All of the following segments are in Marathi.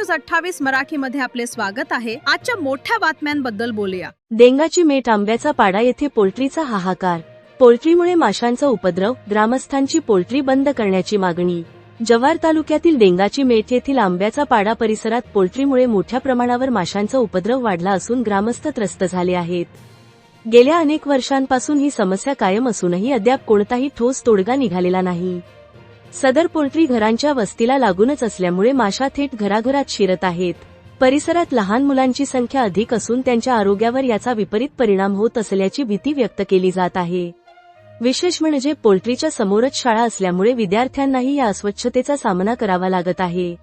iNews 28 मराठीमध्ये आपले स्वागत आहे। आजच्या मोठ्या बातम्यांबद्दल बोलूया। डेंगाची मेट आंब्याचा पाडा येथे पोल्ट्रीचा हाहाकार। पोल्ट्रीमुळे माशांचा उपद्रव, ग्रामस्थांची पोल्ट्री बंद करण्याची मागणी। जव्हार तालुक्यातील डेंगाची मेट येथील आंब्याचा पाडा परिसरात पोल्ट्रीमुळे मोठ्या प्रमाणावर माशांचा उपद्रव वाढला असून ग्रामस्थ त्रस्त झाले आहेत। गेल्या अनेक वर्षांपासून ही समस्या कायम असूनही अद्याप कोणताही ठोस तोडगा निघालेला नाही। सदर पोल्ट्री घरांच्या वस्तीला लागूनच असल्यामुळे माशा थेट घराघरात शिरत आहेत। परिसरात लहान मुलांची संख्या अधिक असून त्यांच्या आरोग्यावर याचा विपरीत परिणाम होत असल्याची भीती व्यक्त केली जात आहे। विशेष म्हणजे पोल्ट्रीच्या समोरच शाळा असल्यामुळे विद्यार्थ्यांनाही या अस्वच्छतेचा सामना करावा लागत आहे।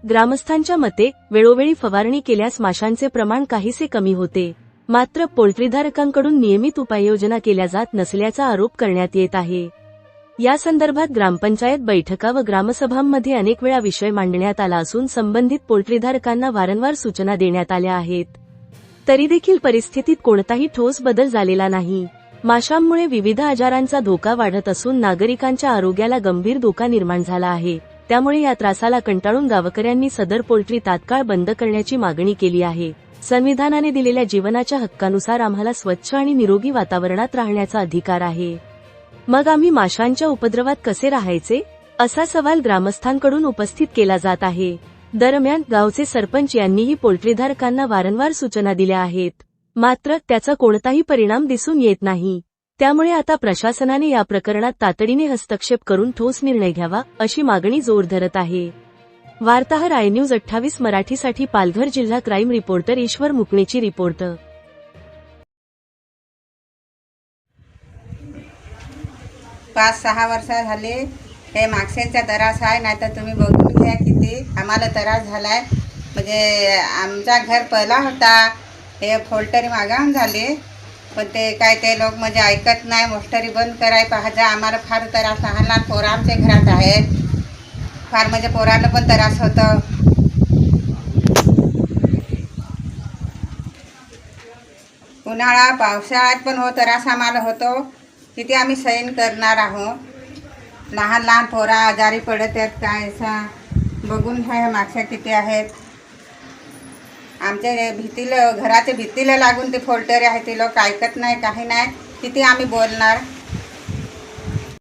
ग्रामस्थांच्या मते वेळोवेळी फवारणी केल्यास माशांचे प्रमाण काहीसे कमी होते, मात्र पोल्ट्रीधारकांकडून नियमित उपाययोजना केल्या जात नसल्याचा आरोप करण्यात येत आहे। या संदर्भात ग्रामपंचायत बैठका व ग्रामसभांमध्ये अनेक वेळा विषय मांडण्यात आला असून संबंधित पोल्ट्रीधारकांना वारंवार सूचना देण्यात आल्या आहेत, तरी देखील परिस्थितीत कोणताही ठोस बदल झालेला नाही। माशांमुळे विविध आजारांचा धोका वाढत असून नागरिकांच्या आरोग्याला गंभीर धोका निर्माण झाला आहे। त्यामुळे या त्रासाला कंटाळून गावकऱ्यांनी सदर पोल्ट्री तात्काळ बंद करण्याची मागणी केली आहे। संविधानाने दिलेल्या जीवनाच्या हक्कानुसार आम्हाला स्वच्छ आणि निरोगी वातावरणात राहण्याचा अधिकार आहे, मग आम्ही माशांच्या उपद्रवात कसे राहायचे, असा सवाल ग्रामस्थांकडून उपस्थित केला जात आहे। दरम्यान गावचे सरपंच यांनीही पोल्ट्रीधारकांना वारंवार सूचना दिल्या आहेत, मात्र त्याचा कोणताही परिणाम दिसून येत नाही। त्यामुळे आता प्रशासनाने या प्रकरणात तातडीने हस्तक्षेप करून ठोस निर्णय घ्यावा, अशी मागणी जोर धरत आहे। वार्ताहर iNews 28 मराठीसाठी पालघर जिल्हा क्राईम रिपोर्टर ईश्वर मुकणेची रिपोर्ट। 5-6 वर्ष झाले हे मागसेंचा त्रास आहे, नाही तर तुम्ही बघून घ्या किती आम्हाला त्रास झालाय। म्हणजे आमचा घर पहिला होता, हे पोल्ट्री मागावून झाले, पण ते काय ते लोक म्हणजे ऐकत नाही। पोल्ट्री बंद कराय पाहिजे, आम्हाला फार त्रास। लहान लहान पोरं आमच्या घरात आहेत, फार म्हणजे पोराला पण त्रास होतं। उन्हाळा पावसाळ्यात पण हो त्रास आम्हाला होतो, किती आम्ही सहन करणार आहोत। लहान लहान पोरं आजारी पडत आहेत, काय असा बघून घ्या मागच्या किती आहेत। आमच्या भीतीला घराच्या भीतीला लागून ते पोल्ट्री आहे, ते लोक ऐकत नाही, काही नाही, किती आम्ही बोलणार।